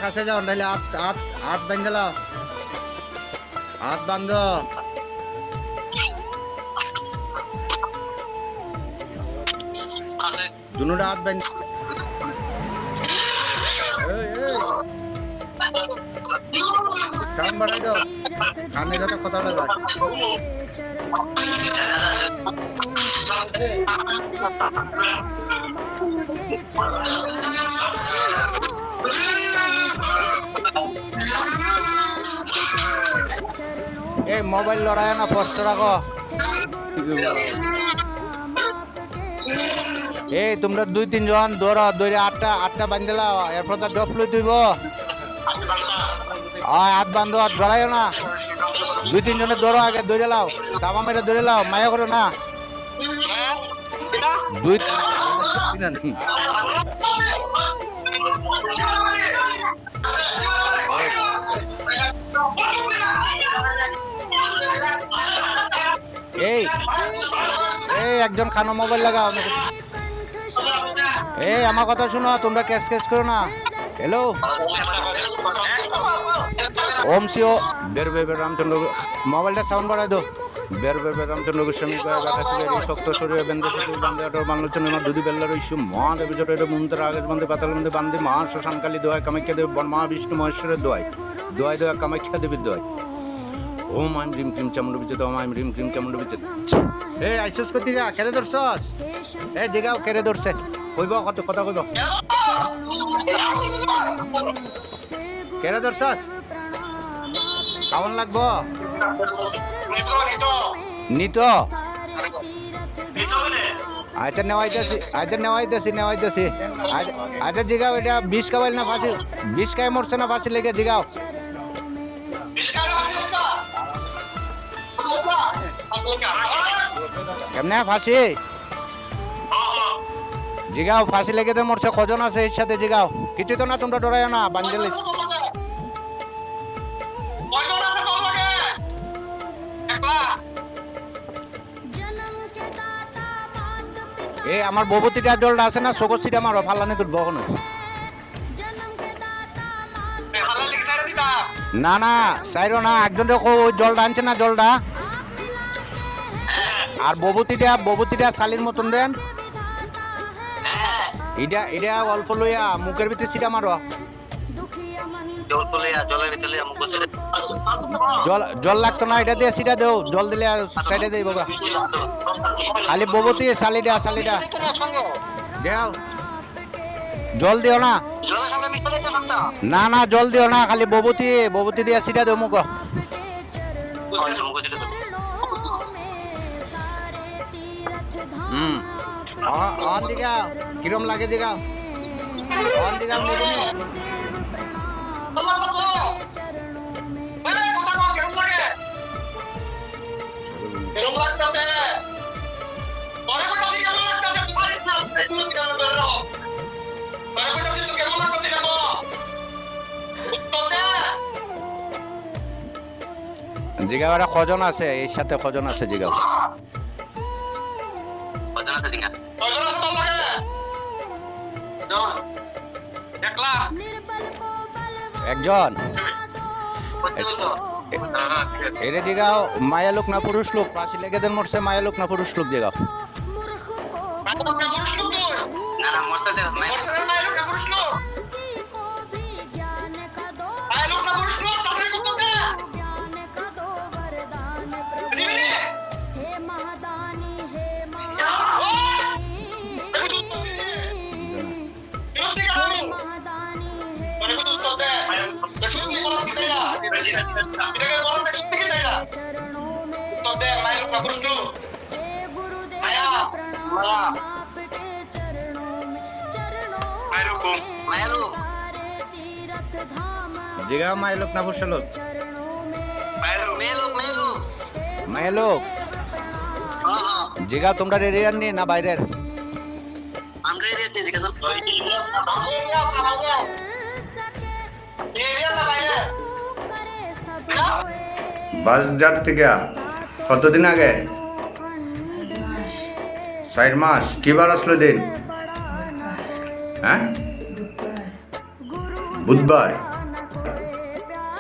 কাছে যাও নাহলে হাত বান্ধে লাও, হাত বান্ধ। দুটা হাত বান্ধ। সাউন্ড বাড়াই দাও, কানে যাতে কথাটা যায়। এই মোবাইল লড়াই না পোস্ট রাখো। এই তোমরা 2-3 জন দৌড়া, দৌড়ে আটটা বান্ধে লাও, এরপর তো ডপ লই তুইব। হাত বান্ধো, হাত গড়াইও না। 2-3 জনে দৌড়ো, আগে দৌড়ে লাও, দাবা মেরে দৌড়ে লাও, মায়া করো না। এই একজন খানো মোবাইল লাগাও। এই আমার কথা শুনো, তোমরা ক্যাশ করো না। হ্যালো ওম সিও বের রামচন্দ্র, মোবাইলটা সাউন্ড বাড়াই দো। বের রামচন্দ্র গোস্বামী শক্ত শরীরে বেন্দ্র বান্ধে বাংলোচন দুদি বেল্লার ইস্যু মহাদেব জটের মন্ত্র আগের বন্ধে পাতাল বন্ধে বান্ধে মহা শ্মশানকালী দোয়াই কামাখ্যা দেব মহা বিষ্ণু মহেশ্বরের দোয়াই কামাখ্যা দেবীর দোয়াই। ওম আইম রিম ক্রিম চামুন্ড বিচেত, ওম আইম রিম ক্রিম চামুন্ড বিচেত। এই আইসস করতে যা, কেড়ে ধরছস? এই জিগাও কেড়ে ধরছে, কইব কত কথা কইব। কেড়ে ধরছস? কেমন লাগবো? নিত আচ্ছা নেওয়াইতেছি। আচ্ছা জিগাও, এটা 20 কাবাইল না ফাঁসি? 20 কায় মরছে না ফাঁসি লেগে? জিগাও কেমনে ফাঁসি? জিগাও ফাঁসি লেগে তো মরছে, কজন আছে এর সাথে? জিগাও কিছু তো না, তোমরা ডরাইও না। বাঞ্জেলিস এই আমার ববতিটা জলটা আছে না, সকসিটা মারো, ফাল্লানি তুলবো কোনো। না সাইরো না, একজন ওই জলটা আনছে না, জলটা। আর ববতিটা শালির মতন দেন। এটা অল্প লইয়া মুখের ভিতরে সিটা মারো। জল লাগতো না, এটা দিয়ে সিটা দেও। জল দিলে সাইডে দেই বাবা, খালি ববতি শালিটা দেও। জল দিও না, না জল দিও না, খালি ববতি দিয়ে সিটা দেও মুখ। অন দিগাও, কিরম লাগে দিগাও, অন দিগাও। জিগাও এরা কজন আছে এর সাথে? কজন আছে জিগাও? একজন। এরে জিগাও মায়া লোক না পুরুষ লোক? ফাঁসি লেগে দেন মরছে, মায়া লোক না পুরুষ লোক? জিগাও জিগাও মায়া লোক না পুরুষ লোক? মায়া লোক। জিগাও তোমরা এরিয়ার নি না বাইরের? বাজার থেকে কতদিন আগে? 4 মাস। কিবার আসলো দিন? হ্যাঁ বুধবার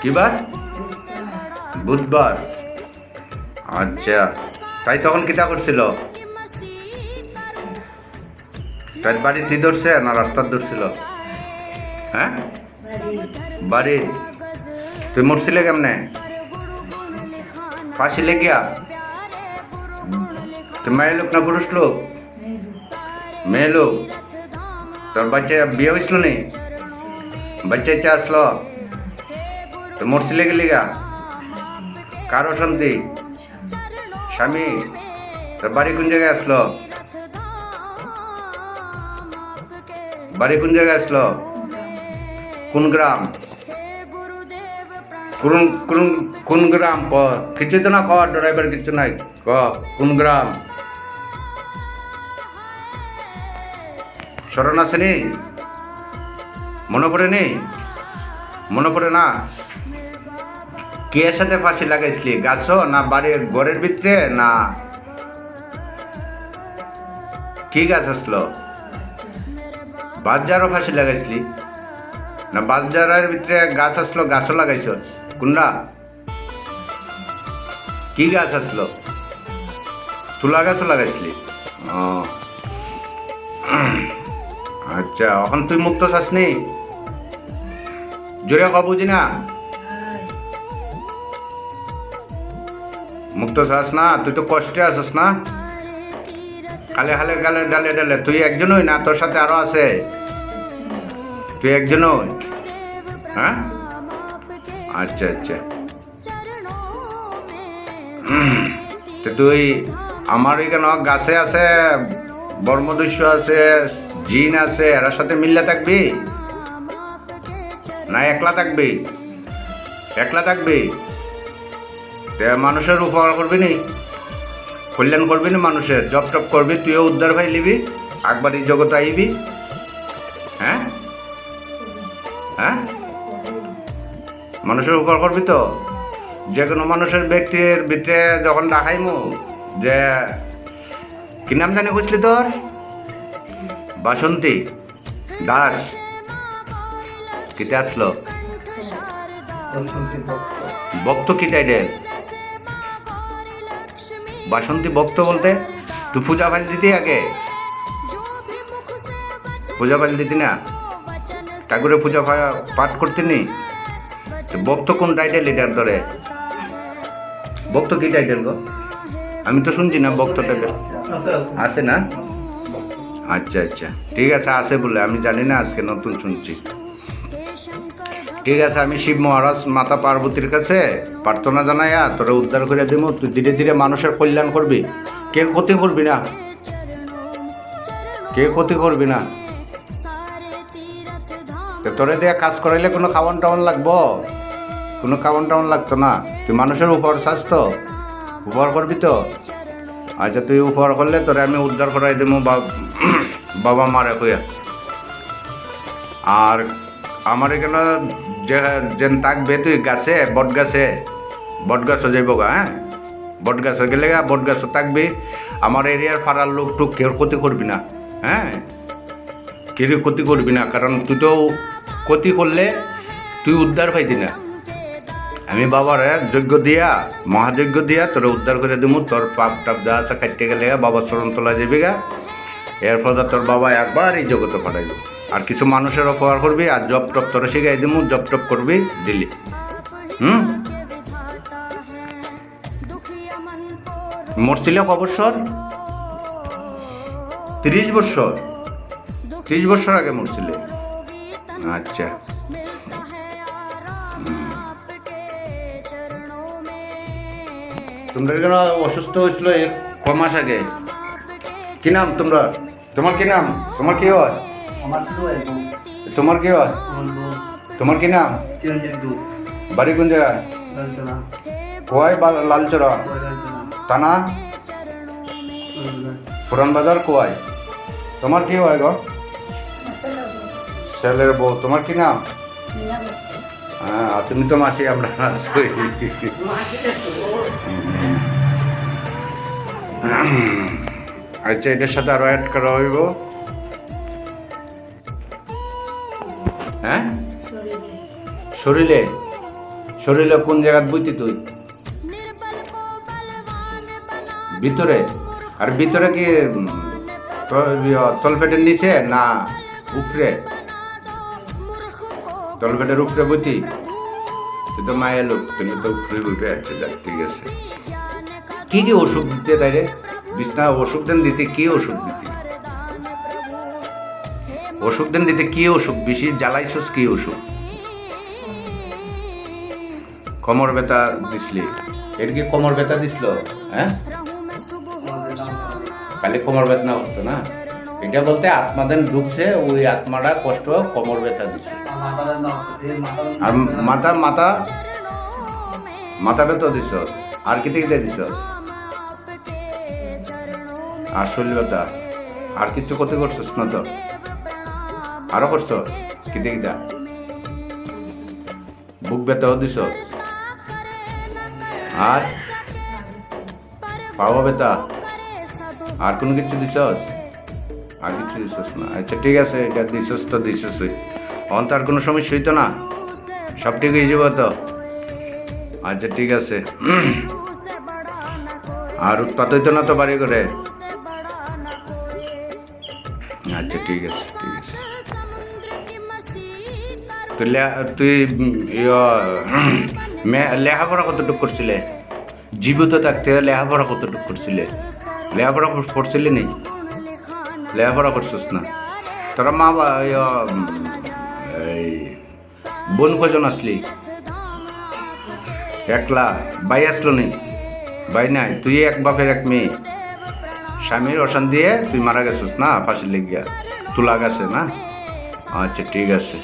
কি বার? বুধবার। আচ্ছা, তাই তখন কিতা করছিল? তাই বাড়িতে ধরছে না রাস্তার ধরছিল? হ্যাঁ, বাড়ি। তুই মরছিলে কেমনে? ফাঁসি লেগিয়া? তুই মেয়ে লোক না পুরুষ লোক? মেয়ে লোক। তোর বাচ্চা বিয়ে হয়েছিল নি? বাচ্চা ইচ্ছা আসলো? তো মরছিলে গেলি গা? কার অশান্তি? স্বামী? তোর বাড়ি কোন জায়গায় আসলো? বাড়ি কোন জায়গায় আসলো? কোন গ্রাম? কোন কোন কোন গ্রাম? কিছু তো না ক, ড্রাইভার কিছু নাই, ক কোন গ্রাম? স্মরণ আছে নি? মনে পড়ে নি? মনে পড়ে না? কে সাথে ফাঁসি লাগাইছিলি? গাছ না বাড়ির ঘরের ভিতরে না কি গাছ আসলো? বাজারও ফাঁসি লাগাইছিলি না বাজারের ভিতরে গাছ আসলো? গাছও লাগাইছ কোনটা? কি গাছ আসলো? তুলা গাছও লাগাইছিলি? ও আচ্ছা, এখন তুই মুক্ত চাস নি? জোরে ক, বুঝি না? মুক্ত চাস না? তুই তো কষ্টে আছিস না? খালে খালে গালে ডালে ডালে। তুই একজনই না, তোর সাথে আরো আছে? তুই একজনই? হ্যাঁ, আচ্ছা আচ্ছা। তো তুই আমার এখানে গাছে আছে, বর্মদস্যু আছে, জিন আছে, এর সাথে মিললে থাকবি না একলা থাকবি? একলা থাকবি? মানুষের উপকার করবি নি? কল্যাণ করবি না মানুষের? জব টপ করবি, তুইও উদ্ধার ভাই লিবি, একবার এই জগতে আইবি? হ্যাঁ হ্যাঁ, মানুষের উপকার করবি তো? যে কোনো মানুষের ব্যক্তির ভিতরে যখন দেখাইমু যে কি নাম জানি বুঝলি তোর? বাসন্তী দাস। কিতে আসলো? ভক্ত কি টাইটেল? বাসন্তী ভক্ত বলতে তুই পূজা ফাইল দিতি আগে? পূজা ফাইল দিতি না? ঠাকুরের পূজা পাঠ করতি নি? ভক্ত কোন টাইটেল এটার ধরে? ভক্ত কি টাইটেল গো? আমি তো শুনছি না ভক্ত টাইটেল আছে না? আচ্ছা আচ্ছা, ঠিক আছে, আছে বলে আমি জানি না, আজকে নতুন শুনছি। ঠিক আছে, আমি শিব মহারাজ মাতা পার্বতীর কাছে প্রার্থনা জানাইয়া তোরা উদ্ধার করে দিব। তুই ধীরে ধীরে মানুষের কল্যাণ করবি, কে ক্ষতি করবি না, কে ক্ষতি করবি না। তোরে দিয়ে কাজ করাইলে কোনো খাওয়ান টাওয়ান লাগবো? কোনো খাওয়ান টাওয়ান লাগতো না। তুই মানুষের উপর চাস তো? উপহার করবি তো? আচ্ছা, তুই উপহার করলে তোরে আমি উদ্ধার করাই দেবো বাবা মারে হইয়া। আর আমার এখানে যে থাকবে তুই গাছে, বট গাছও যাইব গা। হ্যাঁ, বট গাছ গেলে গা, বট গাছও থাকবি। আমার এরিয়ার ফাড়ার লোক টুক কেউ ক্ষতি করবি না। হ্যাঁ, কেউ ক্ষতি করবি না, কারণ তুই তো ক্ষতি করলে তুই উদ্ধার পাইতি না। আমি বাবার যজ্ঞ দিয়া, মহাযজ্ঞ দিয়া তোরা উদ্ধার করে দেবো। তোর পাপ টাপ যা আছে কাটতে গেলে বাবার চরণ তোলা যাবি গা। এর ফলে তোর বাবা একবার এই জগতে পাঠাইব। আর কিছু মানুষের উপকার করবি, আর জব টপ তোরা শিখাই দেবো, জব টপ করবি দিল্লি। মরছিলে ক বৎসর? 30 বৎসর? 30 বৎসর আগে মরছিলে? আচ্ছা, তোমরা এখানে অসুস্থ হয়েছিল 1 মাস আগে। কি নাম তোমরা? তোমার কি নাম? তোমার কি হয়? তোমার কি হয়? তোমার কি নাম? বাড়ি কোন জায়গায়? কোয়াই লালচরা থানা, পুরান বাজার, কোয়াই। তোমার কি হয় গো? ছেলের বউ। তোমার কি নাম? হ্যাঁ, তুমি তো মাসি, আমরা আচ্ছা, এটার সাথে আরো অ্যাড করা হইব। হ্যাঁ, শরীরে শরীরে কোন জায়গায় বইতি তুই? ভিতরে? আর ভিতরে কি তলপেটের নিচে না উপরে? তলপেটের উপরে বইতি? তুই তো মায়ের লোক, তুমি তো উপরে বইতে আছে। ঠিক আছে, কি কি ওষুধ দিতে তাই রে? বিছনা ওষুধ দেন দিতে, কি ওষুধ দিতে? ওষুধ দেন দিতে কি ওষুধ? বেশি জ্বালাইছস কি ওষুধ? কোমর ব্যথা দিসলি? এর কি কোমর ব্যথা দিছিল? হ্যাঁ, খালি কোমর ব্যথা হতো না, এটা বলতে আত্মাদের ঢুকছে, ওই আত্মাটা কষ্ট কোমর ব্যথা দিছে। আর মাথা মাথা মাথা ব্যথা দিছস? আর কি দিকে দিছস? আর শরীর ব্যথা? আর কিছু করতে করছস না তো? আরো করছস কি দিকটা? বুক ব্যথাও দিছস? আর পাওয়া ব্যথা? আর কোনো কিছু দিছস? আর কিছু দিছস না? আচ্ছা ঠিক আছে, এটা দিছস তো দিছস, অন্ত আর কোনো সমস্যা হইতো না? সব ঠিক হয়ে যাবো তো? আচ্ছা ঠিক আছে। আর উৎপাত হইতো না তো বাড়ি করে? আচ্ছা ঠিক আছে ঠিক আছে। তুই লেখাপড়া কতটুকু করছিলে? জীবিত থাকতে লেখাপড়া কতটুকু করছিলে? লেখাপড়া পড়ছিলি নি? লেখাপড়া করছিস না? তোরা মা এই বোন কজন আসলি? একলা? ভাই আসলো নি? ভাই নাই? তুই এক বাপের এক মেয়ে, স্বামীর অশান দিয়ে তুই মারা গেছিস না ফাঁসির লেগিয়া? তুলা গেছে না? আচ্ছা ঠিক আছে।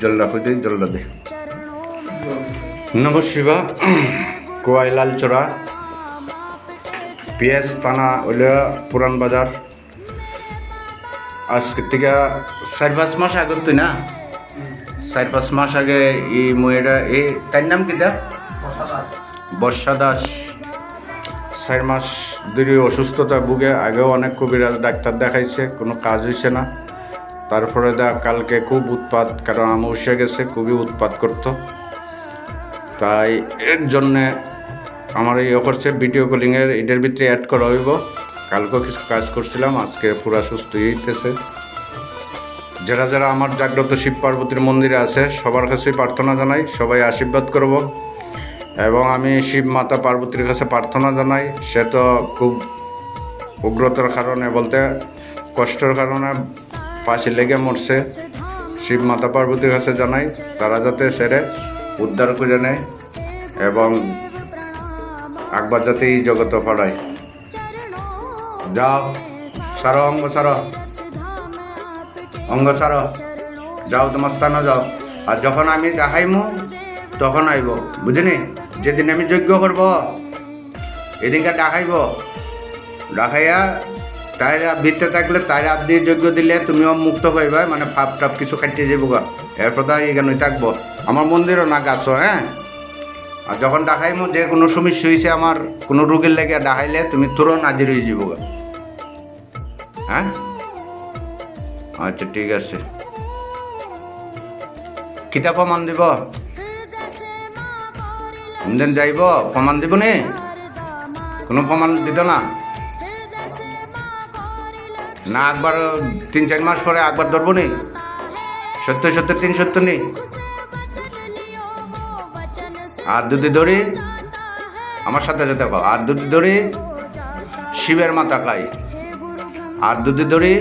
জলটা খুঁজে জলটা দে। নমঃ শিবা। কোয়াই লালচড়া, পিএস থানা হইলে পুরান বাজার। আজকের থেকে 4-5 মাস আগে তুই না? 4-5 মাস আগে এই মেয়েটা, এই তার নাম কি দা? বর্ষা দাস। 4 মাস ধরে অসুস্থতা ভুগে, আগেও অনেক কবিরাজ ডাক্তার দেখাইছে, কোনো কাজ হয়েছে না। তারপরে কালকে খুব উৎপাত, কারণ অমাবস্যা গেছে, খুবই উৎপাত করতো। তাই এর জন্যে আমার ইয়ে করছে ভিডিও কলিংয়ের, এটার ভিতরে অ্যাড করা হইব। কালকেও কিছু কাজ করছিলাম, আজকে পুরা সুস্থ হইতেছে। যারা যারা আমার জাগ্রত শিব পার্বতীর মন্দিরে আছে সবার কাছেই প্রার্থনা জানাই, সবাই আশীর্বাদ করব। এবং আমি শিব মাতা পার্বতীর কাছে প্রার্থনা জানাই, সে তো খুব উগ্রতার কারণে, বলতে কষ্টের কারণে ফাঁসি লেগে মরছে। শিব মাতা পার্বতীর কাছে জানাই তারা যাতে সেরে উদ্ধার করে নেয় এবং একবার যাতে এই জগতে পড়ায়। যাও সারো, অঙ্গ সারো, অঙ্গ সারো, যাও তোমার স্থানে যাও। আর যখন আমি দেখাইমু তখন আইব, বুঝিনি? যেদিন আমি যজ্ঞ করব এদিনকে দেখাইব, দেখাইয়া তাইরা ভিতরে থাকলে তাইরা হাত দিয়ে যজ্ঞ দিলে তুমিও মুক্ত পাইবা, মানে ফাপ টাপ কিছু কাটিয়ে যাবো গা। এরপর তাই এখানে থাকবো, আমার মন্দিরও না গাছও। হ্যাঁ, আর যখন দেখাইমু যে কোনো সমস্যা হয়েছে আমার, কোনো রোগের লেগে দেখাইলে তুমি তুরন্ত হাজির হয়ে যাবো গা। হ্যাঁ আচ্ছা ঠিক আছে। কিতা প্রমাণ দিব? দিন যাইব প্রমাণ দিব নি? কোনো প্রমাণ দিত না? না একবার 3-4 মাস পরে একবার ধরবো নি? সত্য 370 নি? আর যদি ধরি আমার সাথে সাথে খাও, আর যদি ধরি শিবের মাথা খাই, আর যদি ধরি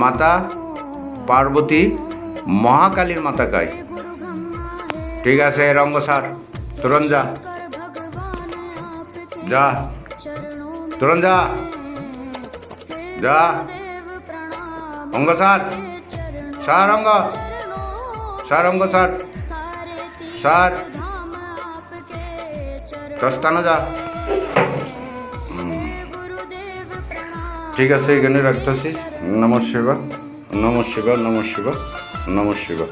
মাতা পার্বতী মহাকালীর মাথা খাই। ঠিক আছে রঙ্গ স্যার, তুরন যা, যা তুরন যা, যা অঙ্গ স্যার, স্যার অঙ্গ, স্যার অঙ্গ স্যার, স্যার প্রস্থানো যা। ঠিক আছে, এখানে রাখতেছি। নমঃ শিবা, নমঃ শিবা, নমঃ শিবা, নমঃ শিবা।